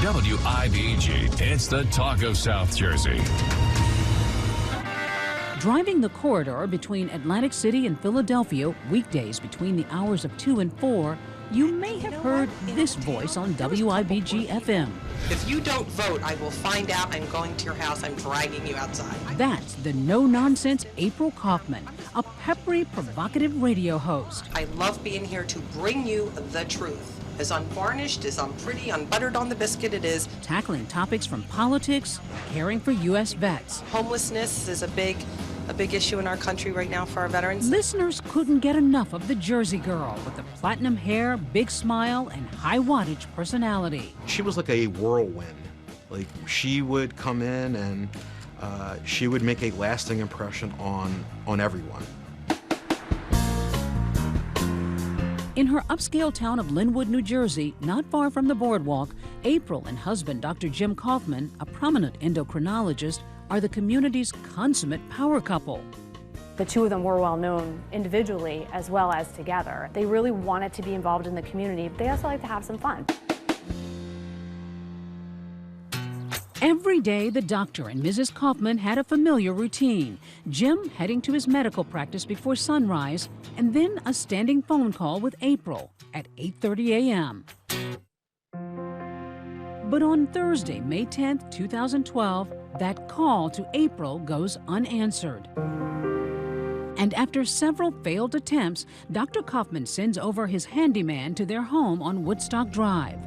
WIBG, it's the talk of South Jersey. Driving the corridor between Atlantic City and Philadelphia weekdays between the hours of 2 and 4, you may have heard this voice on WIBG FM. If you don't vote, I will find out. I'm going to your house. I'm dragging you outside. That's the no-nonsense April Kauffman, a peppery, provocative radio host. I love being here to bring you the truth. As unvarnished, as unpretty, unbuttered on the biscuit it is. Tackling topics from politics, caring for U.S. vets. Homelessness is a big issue in our country right now for our veterans. Listeners couldn't get enough of the Jersey girl with the platinum hair, big smile, and high wattage personality. She was like a whirlwind. Like, she would come in and she would make a lasting impression on everyone. In her upscale town of Linwood, New Jersey, not far from the boardwalk, April and husband Dr. Jim Kauffman, a prominent endocrinologist, are the community's consummate power couple. The two of them were well known individually as well as together. They really wanted to be involved in the community, but they also like to have some fun. Every day, the doctor and Mrs. Kauffman had a familiar routine. Jim heading to his medical practice before sunrise, and then a standing phone call with April at 8:30 a.m. But on Thursday, May 10th, 2012, that call to April goes unanswered. And after several failed attempts, Dr. Kauffman sends over his handyman to their home on Woodstock Drive,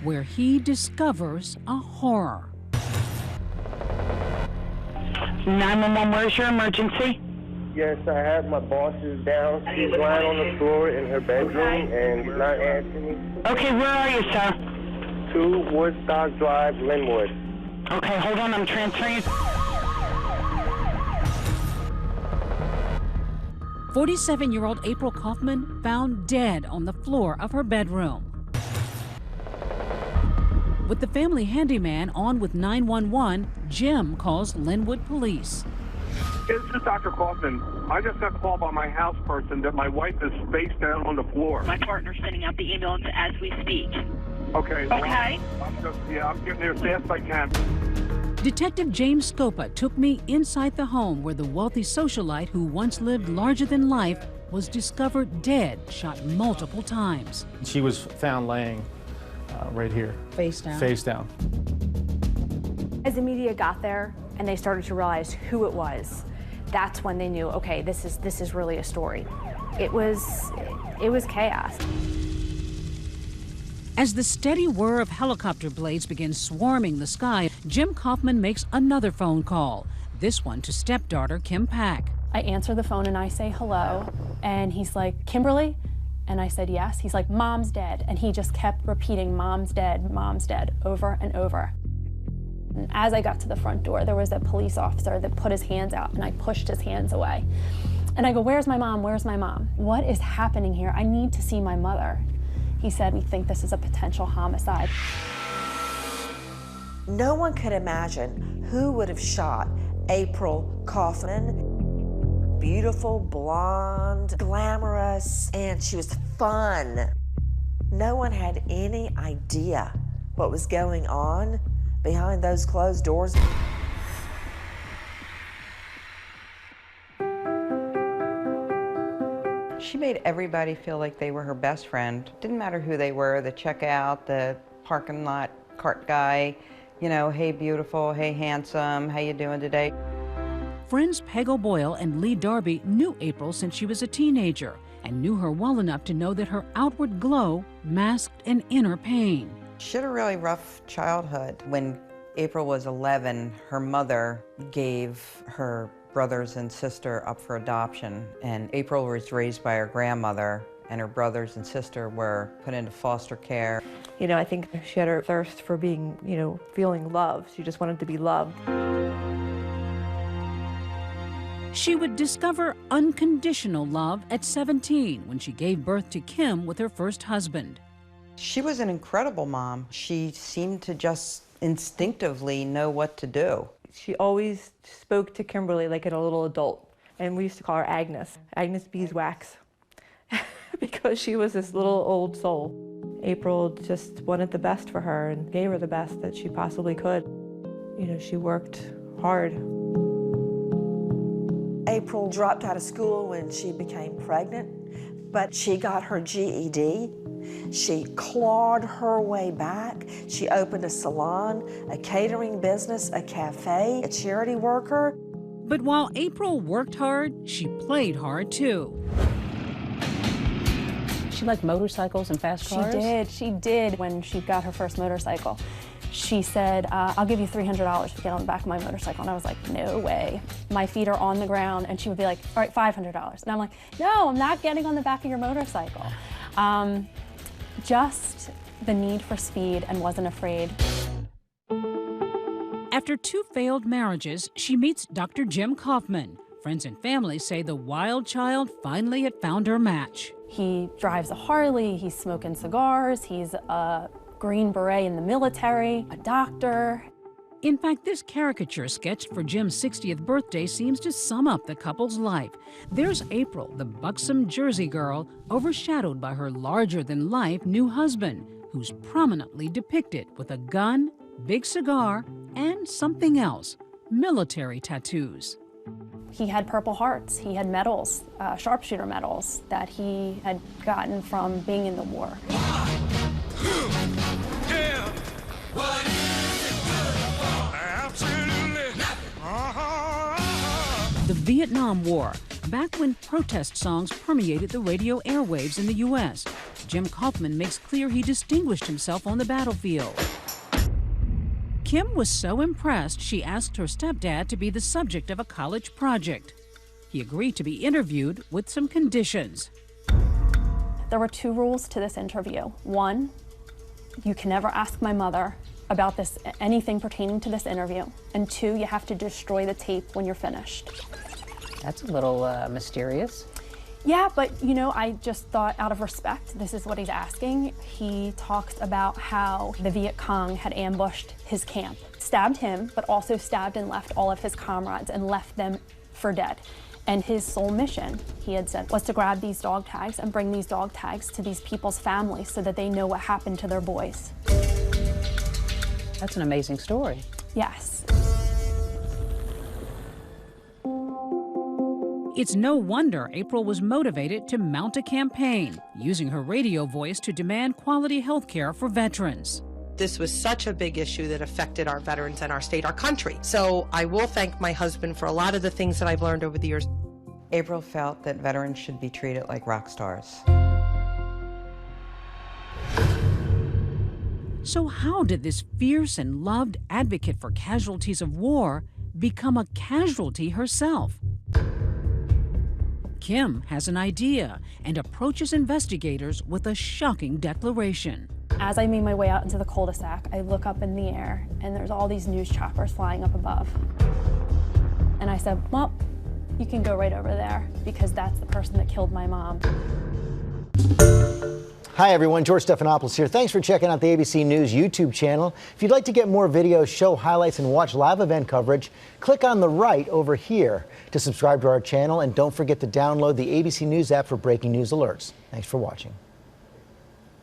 where he discovers a horror. 911, where's your emergency? Yes, I have my bosses down. She's lying on the floor in her bedroom and not answering me. Okay, where are you, sir? 2 Woodstock Drive, Linwood. Okay, hold on, I'm transferring you. 47-year-old April Kauffman found dead on the floor of her bedroom. With the family handyman on with 911, Jim calls Linwood police. This is Dr. Kauffman. I just got called by my house person that my wife is face down on the floor. My partner's sending out the ambulance as we speak. Okay. Okay. I'm getting there as fast as I can. Detective James Scopa took me inside the home where the wealthy socialite who once lived larger than life was discovered dead, shot multiple times. She was found laying right here. Face down. Face down. As the media got there and they started to realize who it was, that's when they knew, okay, this is really a story. It was chaos. As the steady whir of helicopter blades begins swarming the sky, Jim Kauffman makes another phone call, this one to stepdaughter Kim Pack. I answer the phone and I say hello, and he's like, Kimberly? And I said yes. He's like, Mom's dead. And he just kept repeating, Mom's dead, over and over. And as I got to the front door, there was a police officer that put his hands out, and I pushed his hands away. And I go, where's my mom? Where's my mom? What is happening here? I need to see my mother. He said, we think this is a potential homicide. No one could imagine who would have shot April Kauffman. Beautiful, blonde, glamorous, and she was fun. No one had any idea what was going on behind those closed doors. She made everybody feel like they were her best friend. Didn't matter who they were, the checkout, the parking lot cart guy, you know, hey beautiful, hey handsome, how you doing today? Friends Peg O'Boyle and Lee Darby knew April since she was a teenager and knew her well enough to know that her outward glow masked an inner pain. She had a really rough childhood. When April was 11, her mother gave her brothers and sister up for adoption, and April was raised by her grandmother, and her brothers and sister were put into foster care. You know, I think she had her thirst for being, you know, feeling loved. She just wanted to be loved. She would discover unconditional love at 17 when she gave birth to Kim with her first husband. She was an incredible mom. She seemed to just instinctively know what to do. She always spoke to Kimberly like a little adult, and we used to call her Agnes, Agnes Beeswax, because she was this little old soul. April just wanted the best for her and gave her the best that she possibly could. You know, she worked hard. April dropped out of school when she became pregnant, but she got her GED. She clawed her way back. She opened a salon, a catering business, a cafe, a charity worker. But while April worked hard, she played hard too. She liked motorcycles and fast cars? She did. When she got her first motorcycle, she said, I'll give you $300 to get on the back of my motorcycle. And I was like, no way. My feet are on the ground. And she would be like, all right, $500. And I'm like, no, I'm not getting on the back of your motorcycle. Just the need for speed and wasn't afraid. After 2 failed marriages, she meets Dr. Jim Kauffman. Friends and family say the wild child finally had found her match. He drives a Harley, he's smoking cigars, he's a Green Beret in the military, a doctor. In fact, this caricature sketched for Jim's 60th birthday seems to sum up the couple's life. There's April, the buxom Jersey girl, overshadowed by her larger-than-life new husband, who's prominently depicted with a gun, big cigar, and something else, military tattoos. He had Purple Hearts, he had medals, sharpshooter medals that he had gotten from being in the war. The Vietnam War, back when protest songs permeated the radio airwaves in the U.S. Jim Kauffman makes clear he distinguished himself on the battlefield. Kim was so impressed, she asked her stepdad to be the subject of a college project. He agreed to be interviewed with some conditions. There were 2 rules to this interview. 1, you can never ask my mother about anything pertaining to this interview. And 2, you have to destroy the tape when you're finished. That's a little mysterious. Yeah, but you know, I just thought out of respect, this is what he's asking. He talks about how the Viet Cong had ambushed his camp, stabbed him, but also stabbed and left all of his comrades and left them for dead. And his sole mission, he had said, was to grab these dog tags and bring these dog tags to these people's families so that they know what happened to their boys. That's an amazing story. Yes. It's no wonder April was motivated to mount a campaign, using her radio voice to demand quality health care for veterans. This was such a big issue that affected our veterans and our state, our country. So I will thank my husband for a lot of the things that I've learned over the years. April felt that veterans should be treated like rock stars. So how did this fierce and loved advocate for casualties of war become a casualty herself? Kim has an idea and approaches investigators with a shocking declaration. As I made my way out into the cul-de-sac, I look up in the air and there's all these news choppers flying up above. And I said, well, you can go right over there because that's the person that killed my mom. Hi everyone, George Stephanopoulos here. Thanks for checking out the ABC News YouTube channel. If you'd like to get more videos, show highlights, and watch live event coverage, click on the right over here to subscribe to our channel, and don't forget to download the ABC News app for breaking news alerts. Thanks for watching.